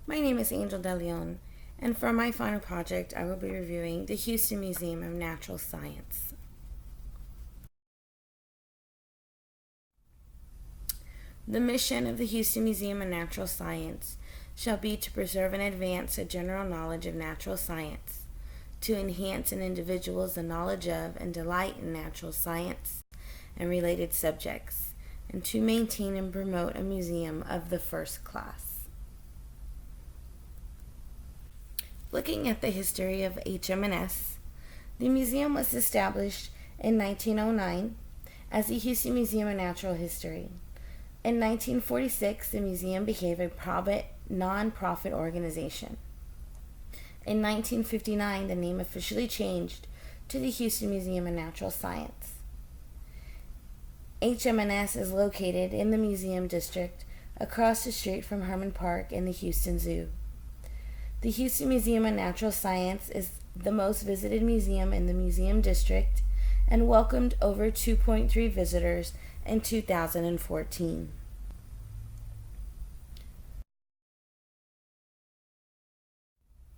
My name is Angel DeLeon, and for my final project, I will be reviewing the Houston Museum of Natural Science. The mission of the Houston Museum of Natural Science shall be to preserve and advance a general knowledge of natural science, to enhance an individual's knowledge of and delight in natural science and related subjects, and to maintain and promote a museum of the first class. Looking at the history of HMNS, the museum was established in 1909 as the Houston Museum of Natural History. In 1946, the museum became a private, non-profit organization. In 1959, the name officially changed to the Houston Museum of Natural Science. HMNS is located in the Museum District across the street from Herman Park and the Houston Zoo. The Houston Museum of Natural Science is the most visited museum in the Museum District and welcomed over 2.3 visitors in 2014.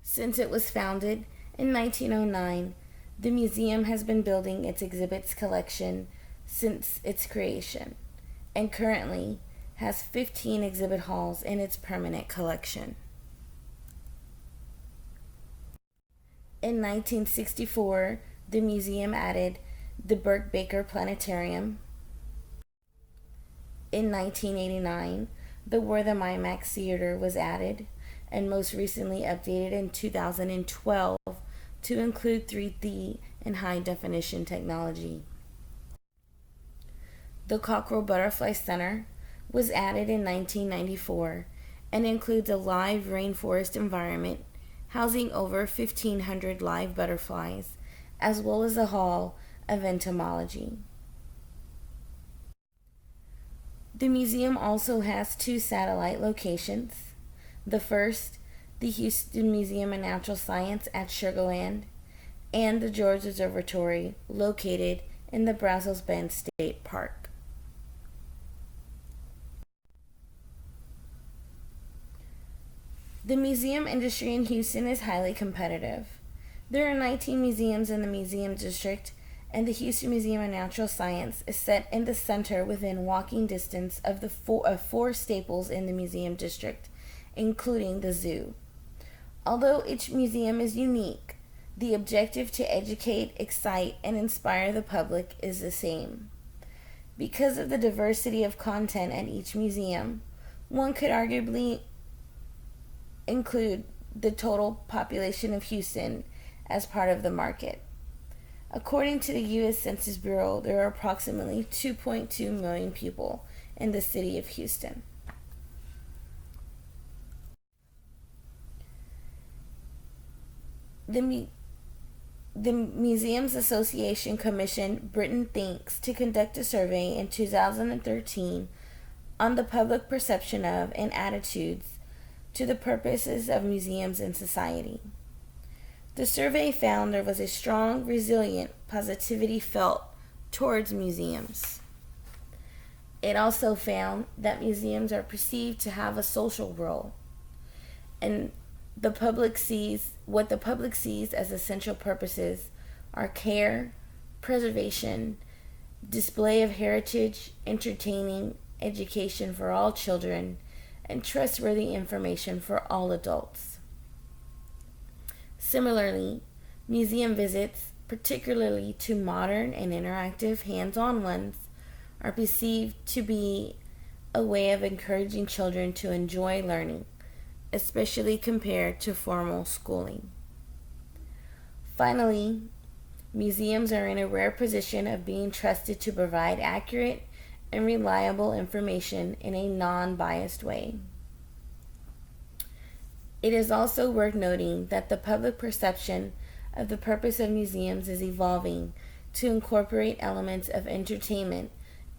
Since it was founded in 1909, the museum has been building its exhibits collection since its creation and currently has 15 exhibit halls in its permanent collection. In 1964, the museum added the Burke Baker Planetarium. In 1989, the Wortham IMAX Theater was added, and most recently updated in 2012 to include 3D and high-definition technology. The Cockrell Butterfly Center was added in 1994 and includes a live rainforest environment housing over 1,500 live butterflies, as well as a hall of entomology. The museum also has 2 satellite locations. The first, the Houston Museum of Natural Science at Sugar Land, and the George Observatory, located in the Brazos Bend State Park. The museum industry in Houston is highly competitive. There are 19 museums in the Museum District, and the Houston Museum of Natural Science is set in the center within walking distance of the four staples in the Museum District, including the zoo. Although each museum is unique, the objective to educate, excite, and inspire the public is the same. Because of the diversity of content at each museum, one could arguably include the total population of Houston as part of the market. According to the U.S. Census Bureau, there are approximately 2.2 million people in the city of Houston. The Museums Association commissioned Britain Thinks to conduct a survey in 2013 on the public perception of and attitudes to the purposes of museums in society. The survey found there was a strong, resilient positivity felt towards museums. It also found that museums are perceived to have a social role, and what the public sees as essential purposes are care, preservation, display of heritage, entertaining, education for all children, and trustworthy information for all adults. Similarly, museum visits, particularly to modern and interactive hands-on ones, are perceived to be a way of encouraging children to enjoy learning, especially compared to formal schooling. Finally, museums are in a rare position of being trusted to provide accurate and reliable information in a non-biased way. It is also worth noting that the public perception of the purpose of museums is evolving to incorporate elements of entertainment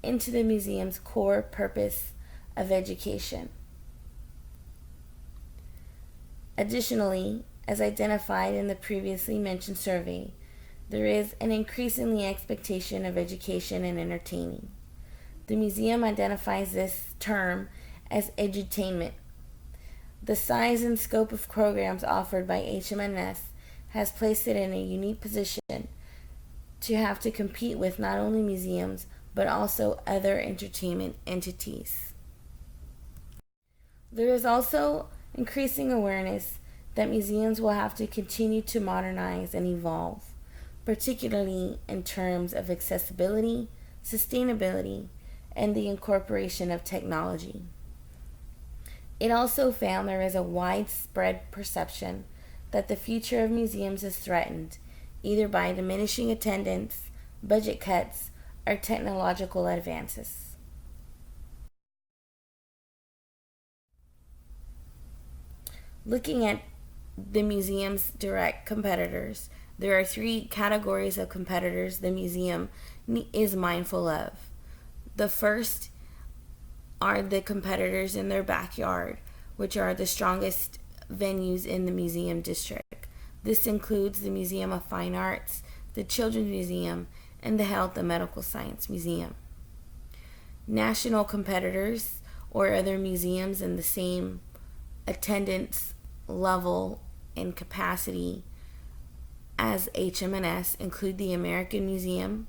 into the museum's core purpose of education. Additionally, as identified in the previously mentioned survey, there is an increasingly expectation of education and entertaining. The museum identifies this term as edutainment. The size and scope of programs offered by HMNS has placed it in a unique position to have to compete with not only museums but also other entertainment entities. There is also increasing awareness that museums will have to continue to modernize and evolve, particularly in terms of accessibility, sustainability, and the incorporation of technology. It also found there is a widespread perception that the future of museums is threatened either by diminishing attendance, budget cuts, or technological advances. Looking at the museum's direct competitors, there are three categories of competitors the museum is mindful of. The first are the competitors in their backyard, which are the strongest venues in the museum district. This includes the Museum of Fine Arts, the Children's Museum, and the Health and Medical Science Museum. National competitors, or other museums in the same attendance level and capacity as HMNS, include the American Museum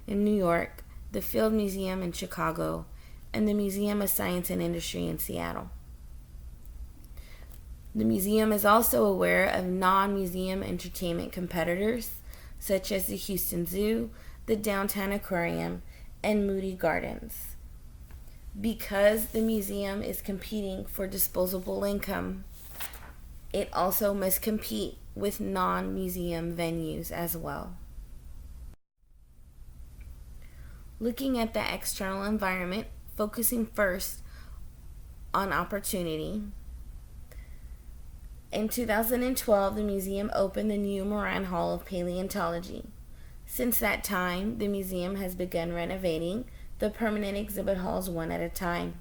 in New York, the Field Museum in Chicago, and the Museum of Science and Industry in Seattle. The museum is also aware of non-museum entertainment competitors such as the Houston Zoo, the Downtown Aquarium, and Moody Gardens. Because the museum is competing for disposable income, it also must compete with non-museum venues as well. Looking at the external environment, focusing first on opportunity. In 2012, the museum opened the new Moran Hall of Paleontology. Since that time, the museum has begun renovating the permanent exhibit halls one at a time.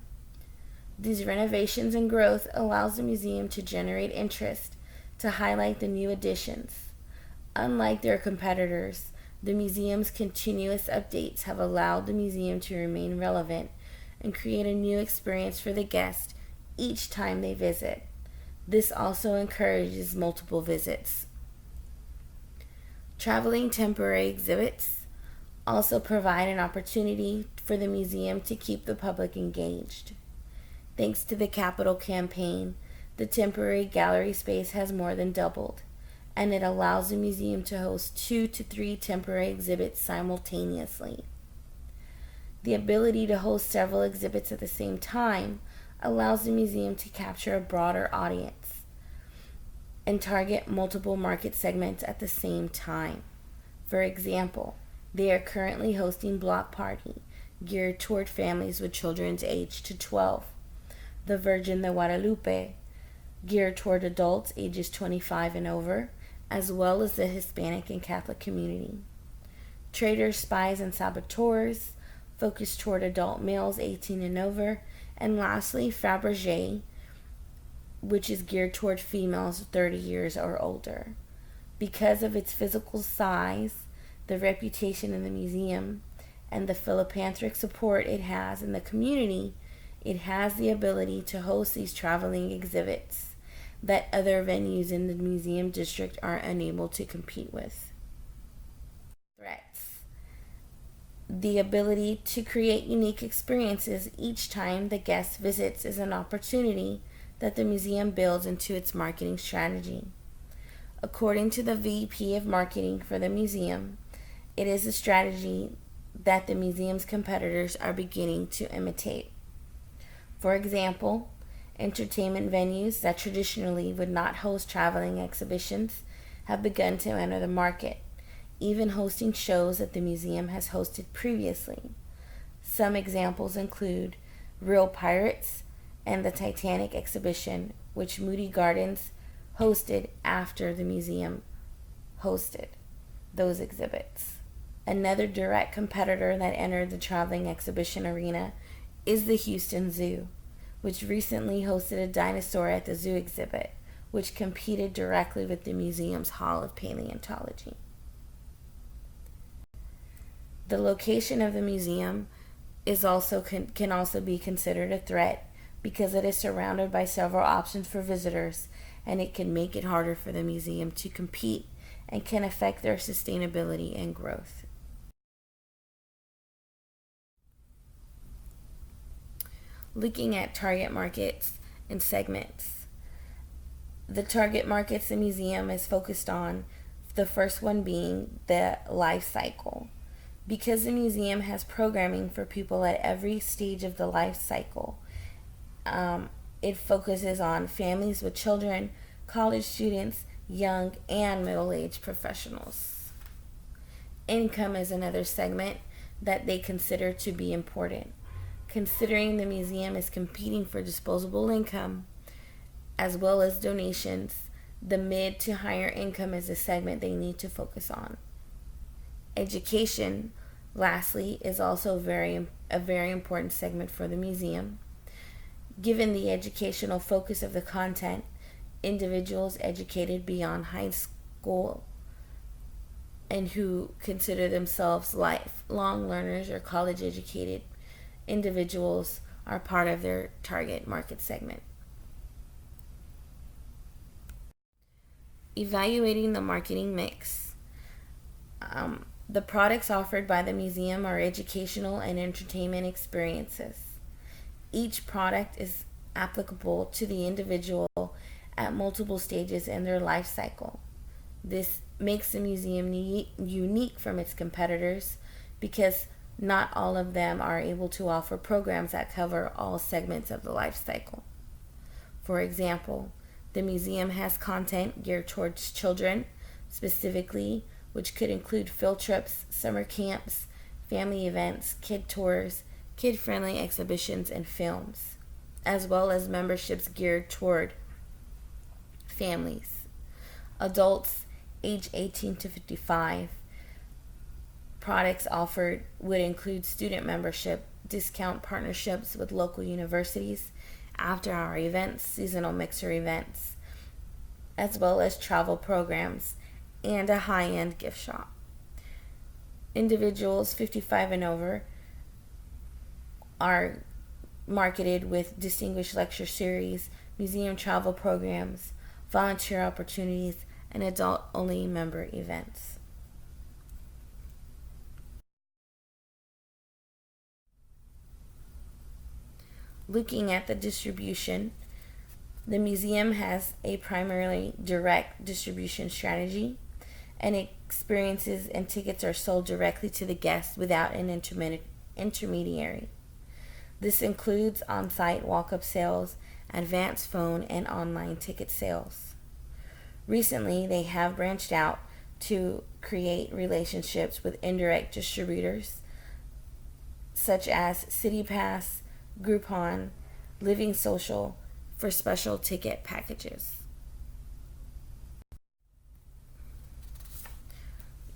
These renovations and growth allows the museum to generate interest to highlight the new additions. Unlike their competitors, the museum's continuous updates have allowed the museum to remain relevant and create a new experience for the guest each time they visit. This also encourages multiple visits. Traveling temporary exhibits also provide an opportunity for the museum to keep the public engaged. Thanks to the Capital campaign, the temporary gallery space has more than doubled, and it allows the museum to host 2 to 3 temporary exhibits simultaneously. The ability to host several exhibits at the same time allows the museum to capture a broader audience and target multiple market segments at the same time. For example, they are currently hosting Block Party, geared toward families with children aged to 12, the Virgin de Guadalupe, geared toward adults ages 25 and over, as well as the Hispanic and Catholic community. Traitors, Spies, and Saboteurs, focused toward adult males 18 and over, and lastly, Fabergé, which is geared toward females 30 years or older. Because of its physical size, the reputation in the museum, and the philanthropic support it has in the community, it has the ability to host these traveling exhibits that other venues in the museum district are unable to compete with. Threats. The ability to create unique experiences each time the guest visits is an opportunity that the museum builds into its marketing strategy. According to the VP of Marketing for the museum, it is a strategy that the museum's competitors are beginning to imitate. For example, entertainment venues that traditionally would not host traveling exhibitions have begun to enter the market, even hosting shows that the museum has hosted previously. Some examples include Real Pirates and the Titanic exhibition, which Moody Gardens hosted after the museum hosted those exhibits. Another direct competitor that entered the traveling exhibition arena is the Houston Zoo, which recently hosted a dinosaur at the zoo exhibit, which competed directly with the museum's Hall of Paleontology. The location of the museum can also be considered a threat because it is surrounded by several options for visitors, and it can make it harder for the museum to compete and can affect their sustainability and growth. Looking at target markets and segments. The target markets the museum is focused on, the first one being the life cycle. Because the museum has programming for people at every stage of the life cycle, it focuses on families with children, college students, young and middle-aged professionals. Income is another segment that they consider to be important. Considering the museum is competing for disposable income as well as donations, the mid to higher income is a segment they need to focus on. Education, lastly, is also a very important segment for the museum. Given the educational focus of the content, individuals educated beyond high school and who consider themselves lifelong learners or college educated individuals are part of their target market segment. Evaluating the marketing mix. The products offered by the museum are educational and entertainment experiences. Each product is applicable to the individual at multiple stages in their life cycle. This makes the museum unique from its competitors because not all of them are able to offer programs that cover all segments of the life cycle. For example, the museum has content geared towards children, specifically, which could include field trips, summer camps, family events, kid tours, kid-friendly exhibitions, and films, as well as memberships geared toward families. Adults age 18 to 55. Products offered would include student membership, discount partnerships with local universities, after-hour events, seasonal mixer events, as well as travel programs and a high-end gift shop. Individuals 55 and over are marketed with distinguished lecture series, museum travel programs, volunteer opportunities, and adult-only member events. Looking at the distribution, the museum has a primarily direct distribution strategy, and experiences and tickets are sold directly to the guests without an intermediary. This includes on-site walk-up sales, advanced phone, and online ticket sales. Recently, they have branched out to create relationships with indirect distributors such as CityPass, Groupon, Living Social for special ticket packages.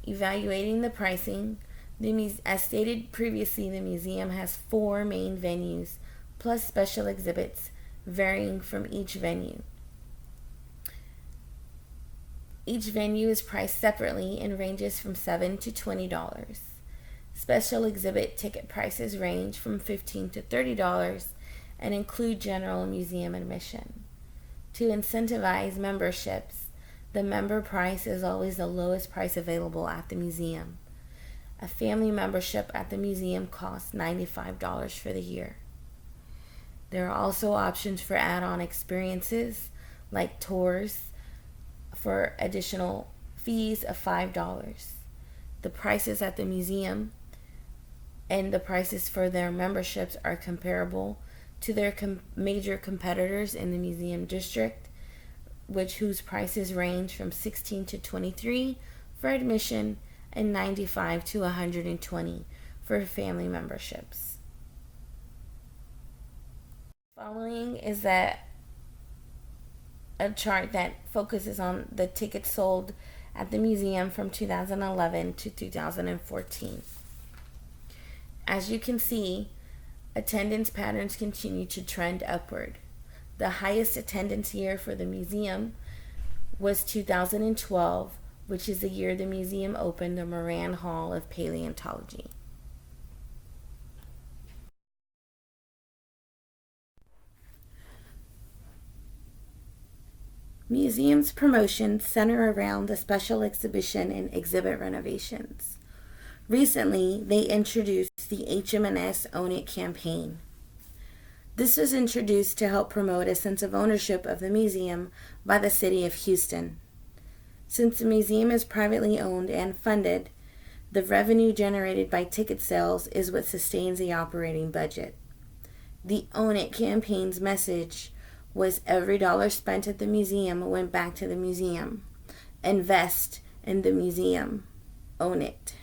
Evaluating the pricing. As stated previously, the museum has 4 main venues plus special exhibits varying from each venue. Each venue is priced separately and ranges from $7 to $20. Special exhibit ticket prices range from $15 to $30 and include general museum admission. To incentivize memberships, the member price is always the lowest price available at the museum. A family membership at the museum costs $95 for the year. There are also options for add-on experiences like tours for additional fees of $5. The prices at the museum and the prices for their memberships are comparable to their major competitors in the museum district, whose prices range from $16 to $23 for admission and $95 to $120 for family memberships. Following is a chart that focuses on the tickets sold at the museum from 2011 to 2014. As you can see, attendance patterns continue to trend upward. The highest attendance year for the museum was 2012, which is the year the museum opened the Moran Hall of Paleontology. Museums' promotions center around the special exhibition and exhibit renovations. Recently, they introduced the HM&S Own It campaign. This was introduced to help promote a sense of ownership of the museum by the city of Houston. Since the museum is privately owned and funded, the revenue generated by ticket sales is what sustains the operating budget. The Own It campaign's message was every dollar spent at the museum went back to the museum. Invest in the museum. Own it.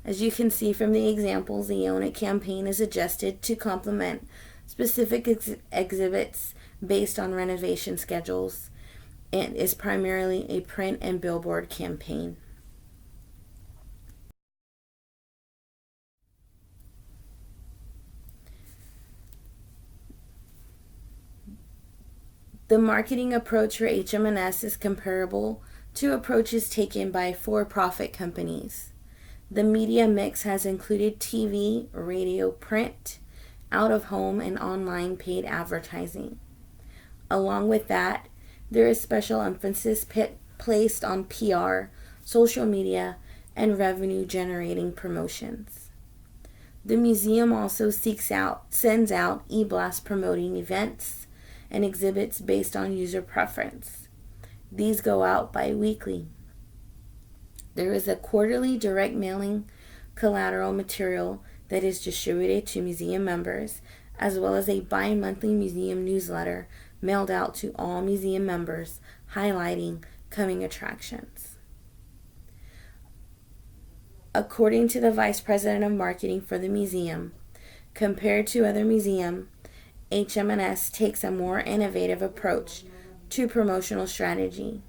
As you can see from the examples, the Own It campaign is adjusted to complement specific exhibits based on renovation schedules and is primarily a print and billboard campaign. The marketing approach for HM&S is comparable to approaches taken by for-profit companies. The media mix has included TV, radio, print, out-of-home, and online paid advertising. Along with that, there is special emphasis placed on PR, social media, and revenue-generating promotions. The museum also sends out e-blasts promoting events and exhibits based on user preference. These go out bi-weekly. There is a quarterly direct mailing collateral material that is distributed to museum members, as well as a bi-monthly museum newsletter mailed out to all museum members highlighting coming attractions. According to the Vice President of Marketing for the museum, compared to other museums, HM&S takes a more innovative approach to promotional strategy.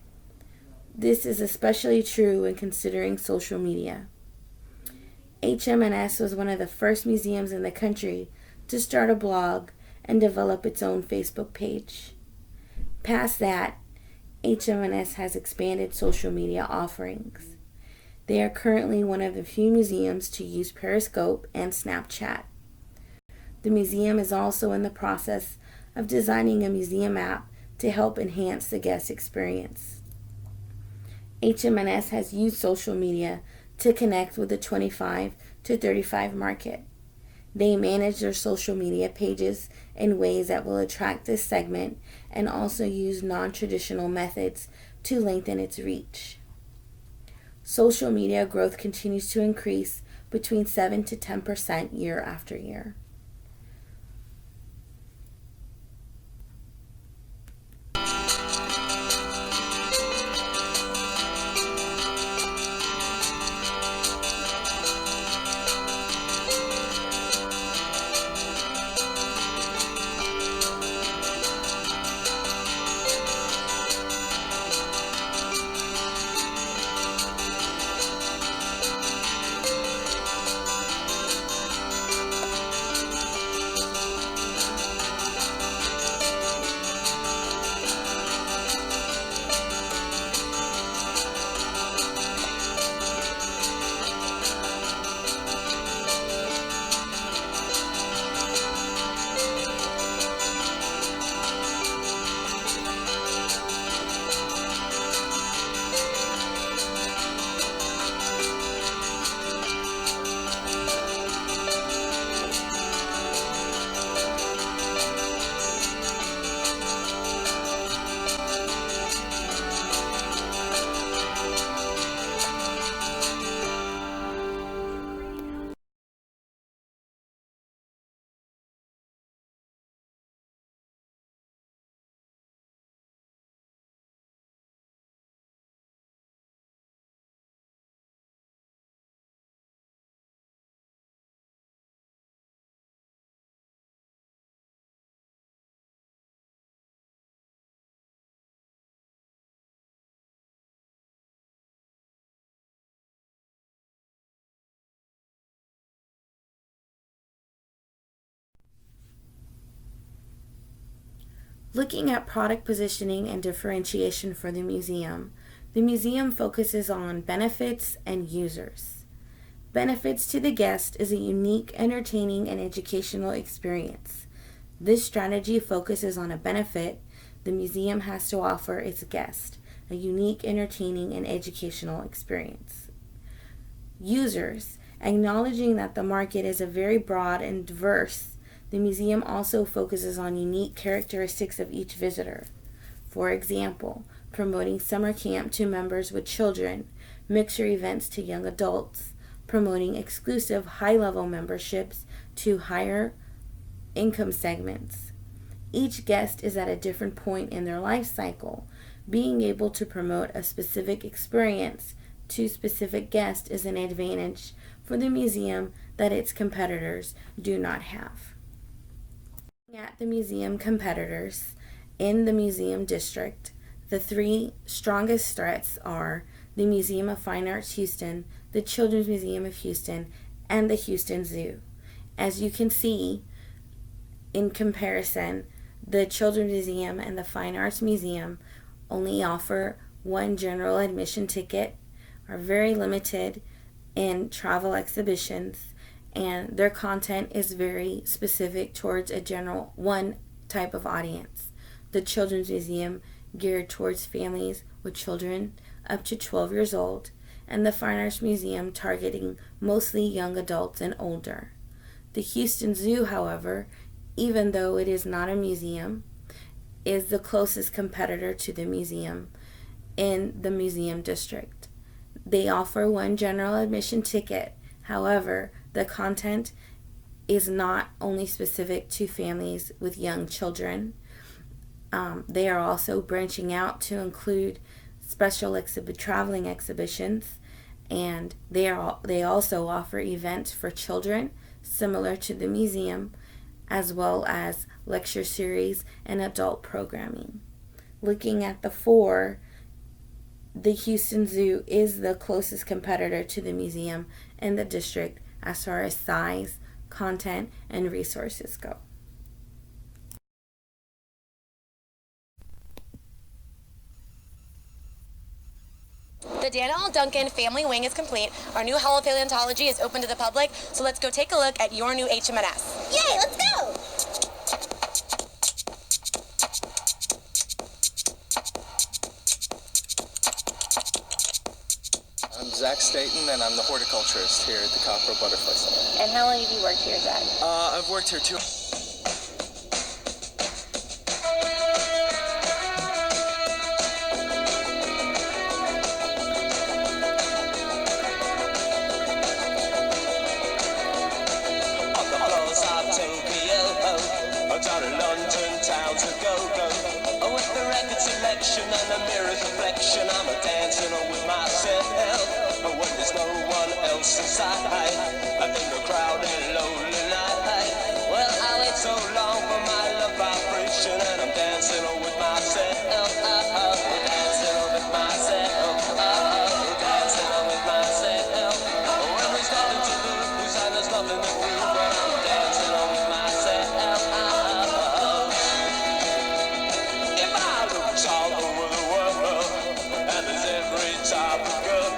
This is especially true when considering social media. HM&S was one of the first museums in the country to start a blog and develop its own Facebook page. Past that, HM&S has expanded social media offerings. They are currently one of the few museums to use Periscope and Snapchat. The museum is also in the process of designing a museum app to help enhance the guest experience. HM&S has used social media to connect with the 25 to 35 market. They manage their social media pages in ways that will attract this segment and also use non-traditional methods to lengthen its reach. Social media growth continues to increase between 7 to 10% year after year. Looking at product positioning and differentiation for the museum focuses on benefits and users. Benefits to the guest is a unique, entertaining, and educational experience. This strategy focuses on a benefit the museum has to offer its guests a unique, entertaining, and educational experience. Users. Acknowledging that the market is a very broad and diverse, the museum also focuses on unique characteristics of each visitor. For example, promoting summer camp to members with children, mixer events to young adults, promoting exclusive high-level memberships to higher income segments. Each guest is at a different point in their life cycle. Being able to promote a specific experience to specific guests is an advantage for the museum that its competitors do not have. At the museum competitors in the museum district, the three strongest threats are the Museum of Fine Arts Houston, the Children's Museum of Houston, and the Houston Zoo. As you can see, in comparison, the Children's Museum and the Fine Arts Museum only offer one general admission ticket, are very limited in travel exhibitions, and their content is very specific towards a general one type of audience. The Children's Museum geared towards families with children up to 12 years old, and the Fine Arts Museum targeting mostly young adults and older. The Houston Zoo, however, even though it is not a museum, is the closest competitor to the museum in the museum district. They offer one general admission ticket. However, the content is not only specific to families with young children. They are also branching out to include special traveling exhibitions, and they also offer events for children similar to the museum, as well as lecture series and adult programming. Looking at the four, the Houston Zoo is the closest competitor to the museum in the district as far as size, content, and resources go. The Daniel Duncan Family Wing is complete. Our new Hall of Paleontology is open to the public, so let's go take a look at your new HMNS. Yay, let's go! I'm Zach Staten, and I'm the horticulturist here at the Cockrell Butterfly Center. And how long have you worked here, Zach? I've worked here too. And a mirror's reflection, I'm a dancing with myself. But when there's no one else inside, in the crowded lonely night, well, I wait so long for my love vibration, and I'm dancing with myself. Dancing with myself. Dancing with myself. When there's nothing to lose and there's nothing to prove, but I'm dancing with myself. If I looked all over the world, and there's every type of girl,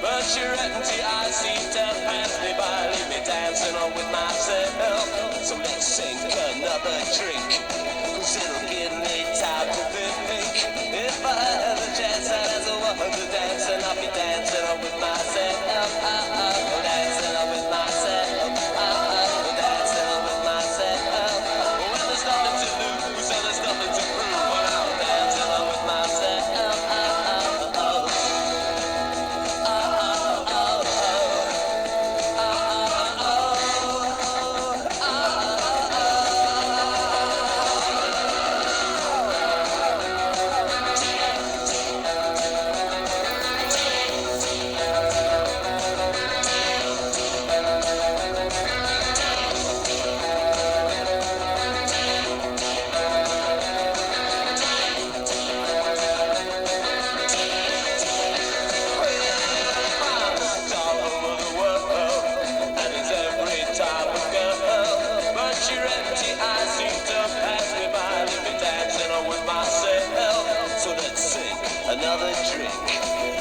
but your empty eyes seem to pass me by, leave me dancing on with myself. So let's sink another drink, 'cause it'll give me time to think. If I had a chance, I'd as a woman to dance, and I'll be dancing on with myself. Dancing on with myself. Dancing on with myself. Well, there's nothing to lose, and there's nothing to prove, but I'm dancing on with myself. Another drink,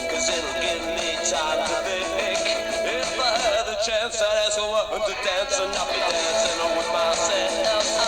'cause it'll give me time to think. If I had the chance, I'd ask a woman to dance, and I'll be dancing with myself.